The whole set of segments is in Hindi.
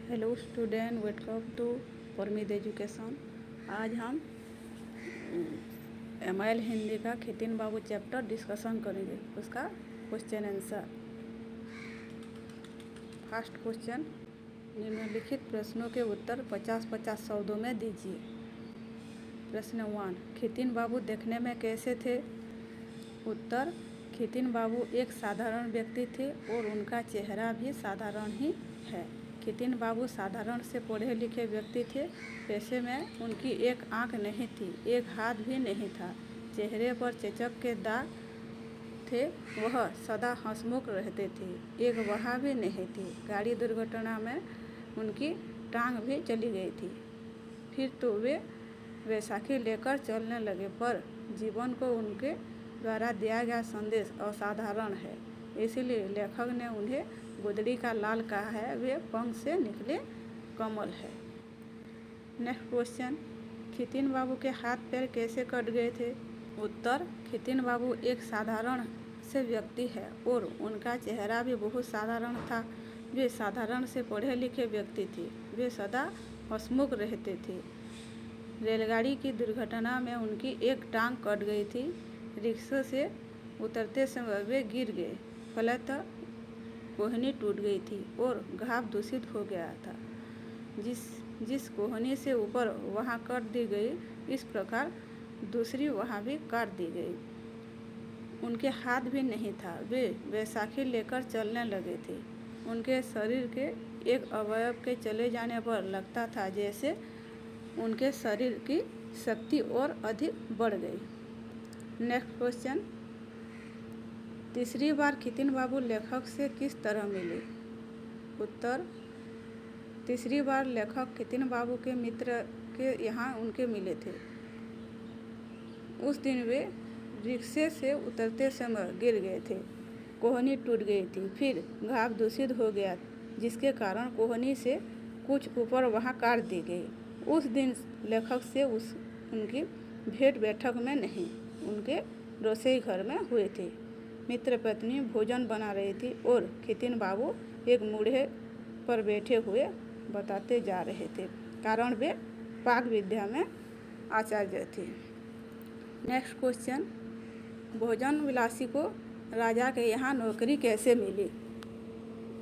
हेलो स्टूडेंट, वेलकम टू परमीद एजुकेशन। आज हम MIL हिंदी का खितिन बाबू चैप्टर डिस्कशन करेंगे। उसका क्वेश्चन आंसर। फर्स्ट क्वेश्चन, निम्नलिखित प्रश्नों के उत्तर 50-50 शब्दों में दीजिए। प्रश्न 1, खितिन बाबू देखने में कैसे थे? उत्तर, खितिन बाबू एक साधारण व्यक्ति थे और उनका चेहरा भी साधारण ही है। खितिन बाबू साधारण से पढ़े लिखे व्यक्ति थे। पेशे में उनकी एक आंख नहीं थी, एक हाथ भी नहीं था। चेहरे पर चेचक के दाग थे। वह सदा हंसमुख रहते थे। एक वहाँ भी नहीं थी। गाड़ी दुर्घटना में उनकी टांग भी चली गई थी। फिर तो वे वैसाखी लेकर चलने लगे, पर जीवन को उनके द्वारा दिया गया संदेश असाधारण है, इसलिए लेखक ने उन्हें गुदड़ी का लाल कहा है। वे पंख से निकले कमल है। नेक्स्ट क्वेश्चन, खितिन बाबू के हाथ पैर कैसे कट गए थे? उत्तर, खितिन बाबू एक साधारण से व्यक्ति है और उनका चेहरा भी बहुत साधारण था। वे साधारण से पढ़े लिखे व्यक्ति थे। वे सदा हंसमुख रहते थे। रेलगाड़ी की दुर्घटना में उनकी एक टांग कट गई थी। रिक्शे से उतरते समय वे गिर गए। फलतः कोहनी टूट गई थी और घाव दूषित हो गया था। जिस कोहनी से ऊपर वहाँ काट दी गई, इस प्रकार दूसरी वहाँ भी काट दी गई। उनके हाथ भी नहीं था। वे वैसाखी लेकर चलने लगे थे। उनके शरीर के एक अवयव के चले जाने पर लगता था जैसे उनके शरीर की शक्ति और अधिक बढ़ गई। नेक्स्ट क्वेश्चन, तीसरी बार खितिन बाबू लेखक से किस तरह मिले? उत्तर, तीसरी बार लेखक खितिन बाबू के मित्र के यहाँ उनके मिले थे। उस दिन वे रिक्शे से उतरते समय गिर गए थे। कोहनी टूट गई थी। फिर घाव दूषित हो गया, जिसके कारण कोहनी से कुछ ऊपर वहाँ काट दी गई। उस दिन लेखक से उनकी भेंट बैठक में नहीं, उनके रसोई घर में हुए थे। मित्र पत्नी भोजन बना रही थी और खितिन बाबू एक मूढ़े पर बैठे हुए बताते जा रहे थे, कारण वे पाक विद्या में आचार्य थे। नेक्स्ट क्वेश्चन, भोजन विलासी को राजा के यहाँ नौकरी कैसे मिली?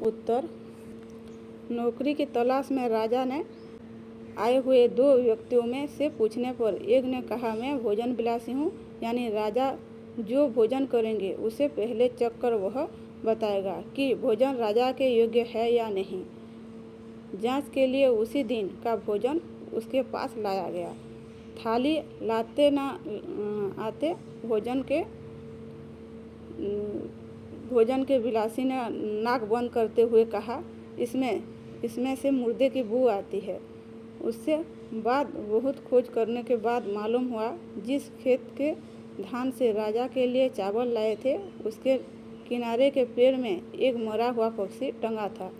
उत्तर, नौकरी की तलाश में राजा ने आए हुए दो व्यक्तियों में से पूछने पर एक ने कहा, मैं भोजन विलासी हूँ, यानी राजा जो भोजन करेंगे उसे पहले चख कर वह बताएगा कि भोजन राजा के योग्य है या नहीं। जांच के लिए उसी दिन का भोजन उसके पास लाया गया। थाली लाते ना आते भोजन के विलासी ने नाक बंद करते हुए कहा, इसमें से मुर्दे की बू आती है। उससे बाद बहुत खोज करने के बाद मालूम हुआ, जिस खेत के धान से राजा के लिए चावल लाए थे, उसके किनारे के पेड़ में एक मरा हुआ पक्षी टंगा था।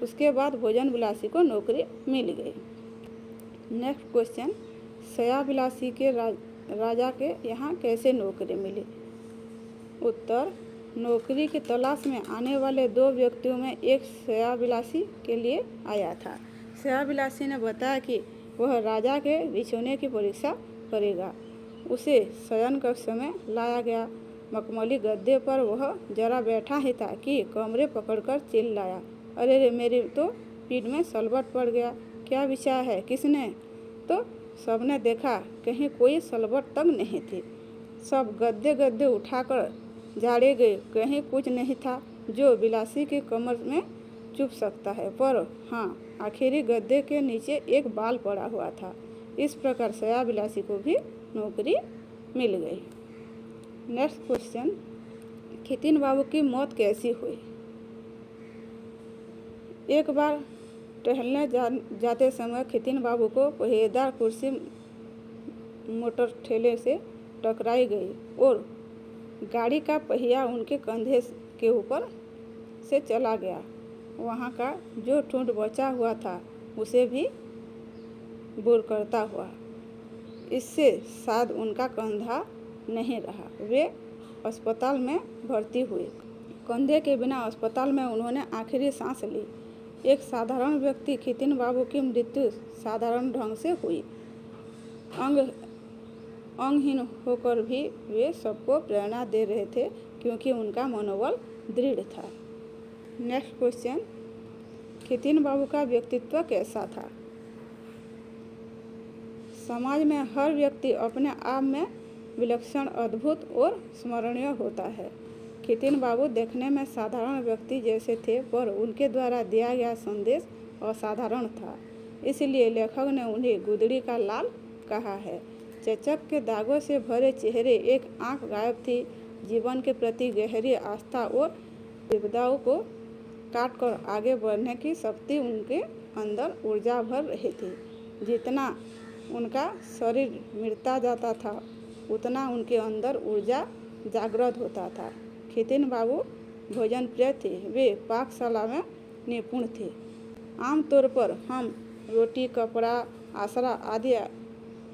उसके बाद भोजन विलासी को नौकरी मिल गई। नेक्स्ट क्वेश्चन, शया विलासी के राजा के यहाँ कैसे नौकरी मिली? उत्तर, नौकरी की तलाश में आने वाले दो व्यक्तियों में एक शया विलासी के लिए आया था। शया विलासी ने बताया कि वह राजा के बिछौने की परीक्षा करेगा। उसे शयन कक्ष में लाया गया। मखमली गद्दे पर वह जरा बैठा ही था कि कमरे पकड़कर चिल्लाया, अरे रे, मेरी तो पीठ में सलबट पड़ गया। क्या बिछाया है? किसने? तो सबने देखा, कहीं कोई सलबट तक नहीं थी। सब गद्दे उठाकर झाड़े गए, कहीं कुछ नहीं था जो विलासी की कमर में चुभ सकता है, पर हाँ, आखिरी गद्दे के नीचे एक बाल पड़ा हुआ था। इस प्रकार शया विलासी को भी नौकरी मिल गई। नेक्स्ट क्वेश्चन, खितिन बाबू की मौत कैसी हुई? एक बार टहलने जाते समय खितिन बाबू को पहिएदार कुर्सी मोटर ठेले से टकराई गई और गाड़ी का पहिया उनके कंधे के ऊपर से चला गया। वहाँ का जो ठूंठ बचा हुआ था उसे भी बुर करता हुआ। इससे शायद उनका कंधा नहीं रहा। वे अस्पताल में भर्ती हुए। कंधे के बिना अस्पताल में उन्होंने आखिरी सांस ली। एक साधारण व्यक्ति खितिन बाबू की मृत्यु साधारण ढंग से हुई। अंगहीन होकर भी वे सबको प्रेरणा दे रहे थे क्योंकि उनका मनोबल दृढ़ था। नेक्स्ट क्वेश्चन, खितिन बाबू का व्यक्तित्व कैसा था? समाज में हर व्यक्ति अपने आप में विलक्षण, अद्भुत और स्मरणीय होता है। खितिन बाबू देखने में साधारण व्यक्ति जैसे थे, पर उनके द्वारा दिया गया संदेश असाधारण था। इसलिए लेखक ने उन्हें गुदड़ी का लाल कहा है। चेचक के दागों से भरे चेहरे, एक आंख गायब थी। जीवन के प्रति गहरी आस्था और विपदाओं को काटकर आगे बढ़ने की शक्ति उनके अंदर ऊर्जा भर रही थी। जितना उनका शरीर मिटता जाता था, उतना उनके अंदर ऊर्जा जागृत होता था। खितिन बाबू भोजन प्रिय थे। वे पाकशाला में निपुण थे। आमतौर पर हम रोटी, कपड़ा, आसरा आदि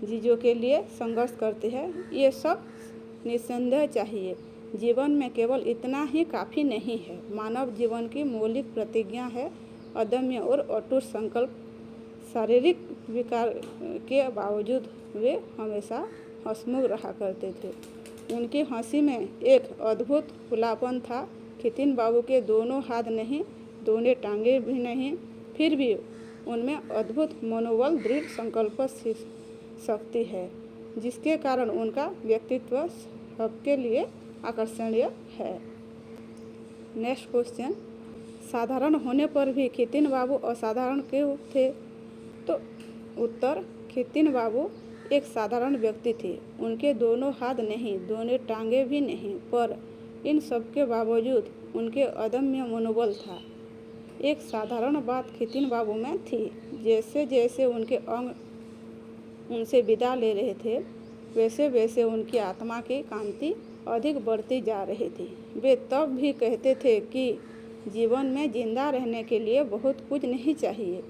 चीज़ों के लिए संघर्ष करते हैं। ये सब निस्संदेह चाहिए। जीवन में केवल इतना ही काफ़ी नहीं है। मानव जीवन की मौलिक प्रतिज्ञा है अदम्य और अटूट संकल्प। शारीरिक विकार के बावजूद वे हमेशा हंसमुख रहा करते थे। उनकी हंसी में एक अद्भुत खुलापन था। खितिन बाबू के दोनों हाथ नहीं, दोनों टांगे भी नहीं, फिर भी उनमें अद्भुत मनोबल, दृढ़ संकल्प शक्ति है, जिसके कारण उनका व्यक्तित्व सबके लिए आकर्षणीय है। नेक्स्ट क्वेश्चन, साधारण होने पर भी खितिन बाबू असाधारण क्यों थे? तो उत्तर, खितिन बाबू एक साधारण व्यक्ति थे। उनके दोनों हाथ नहीं, दोनों टांगे भी नहीं, पर इन सब के बावजूद उनके अदम्य मनोबल था। एक साधारण बात खितिन बाबू में थी। जैसे जैसे उनके अंग उनसे विदा ले रहे थे, वैसे वैसे उनकी आत्मा की कांति अधिक बढ़ती जा रही थी। वे तब भी कहते थे कि जीवन में जिंदा रहने के लिए बहुत कुछ नहीं चाहिए।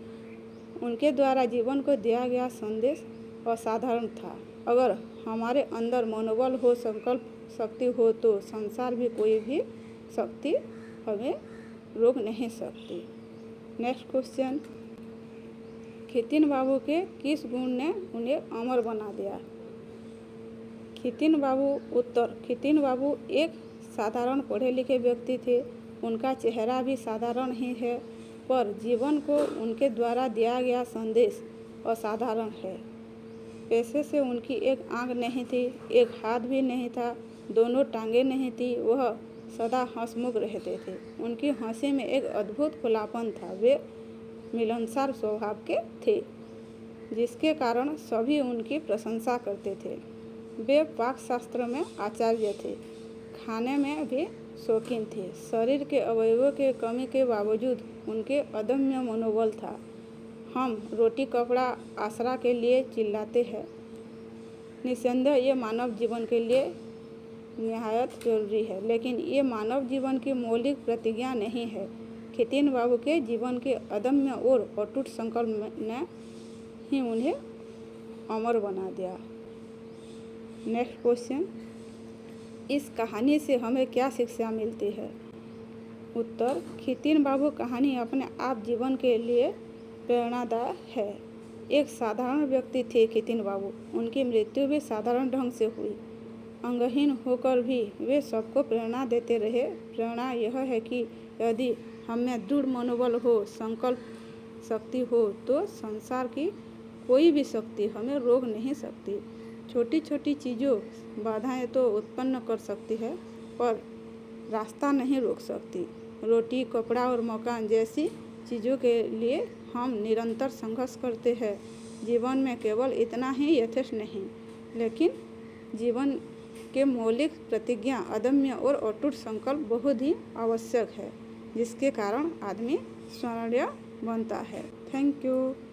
उनके द्वारा जीवन को दिया गया संदेश असाधारण था। अगर हमारे अंदर मनोबल हो, संकल्प शक्ति हो, तो संसार भी कोई भी शक्ति हमें रोक नहीं सकती। नेक्स्ट क्वेश्चन, खितिन बाबू के किस गुण ने उन्हें अमर बना दिया? खितिन बाबू उत्तर, खितिन बाबू एक साधारण पढ़े लिखे व्यक्ति थे। उनका चेहरा भी साधारण ही है, पर जीवन को उनके द्वारा दिया गया संदेश असाधारण है। पैसे से उनकी एक आंख नहीं थी, एक हाथ भी नहीं था, दोनों टांगे नहीं थी। वह सदा हंसमुख रहते थे। उनकी हंसी में एक अद्भुत खुलापन था। वे मिलनसार स्वभाव के थे, जिसके कारण सभी उनकी प्रशंसा करते थे। वे पाकशास्त्र में आचार्य थे, खाने में भी शौकीन थे। शरीर के अवयवों के कमी के बावजूद उनके अदम्य मनोबल था। हम रोटी, कपड़ा, आसरा के लिए चिल्लाते हैं। निस्संदेह ये मानव जीवन के लिए निहायत जरूरी है, लेकिन ये मानव जीवन की मौलिक प्रतिज्ञा नहीं है। खितिन बाबू के जीवन के अदम्य और अटूट संकल्प ने ही उन्हें अमर बना दिया। नेक्स्ट क्वेश्चन, इस कहानी से हमें क्या शिक्षा मिलती है? उत्तर, खितिन बाबू कहानी अपने आप जीवन के लिए प्रेरणादायक है। एक साधारण व्यक्ति थे खितिन बाबू। उनकी मृत्यु भी साधारण ढंग से हुई। अंगहीन होकर भी वे सबको प्रेरणा देते रहे। प्रेरणा यह है कि यदि हमें दृढ़ मनोबल हो, संकल्प शक्ति हो, तो संसार की कोई भी शक्ति हमें रोक नहीं सकती। छोटी छोटी चीज़ों बाधाएं तो उत्पन्न कर सकती है, पर रास्ता नहीं रोक सकती। रोटी, कपड़ा और मकान जैसी चीज़ों के लिए हम निरंतर संघर्ष करते हैं। जीवन में केवल इतना ही यथेष्ट नहीं, लेकिन जीवन के मौलिक प्रतिज्ञा, अदम्य और अटूट संकल्प बहुत ही आवश्यक है, जिसके कारण आदमी स्मरणीय बनता है। Thank you.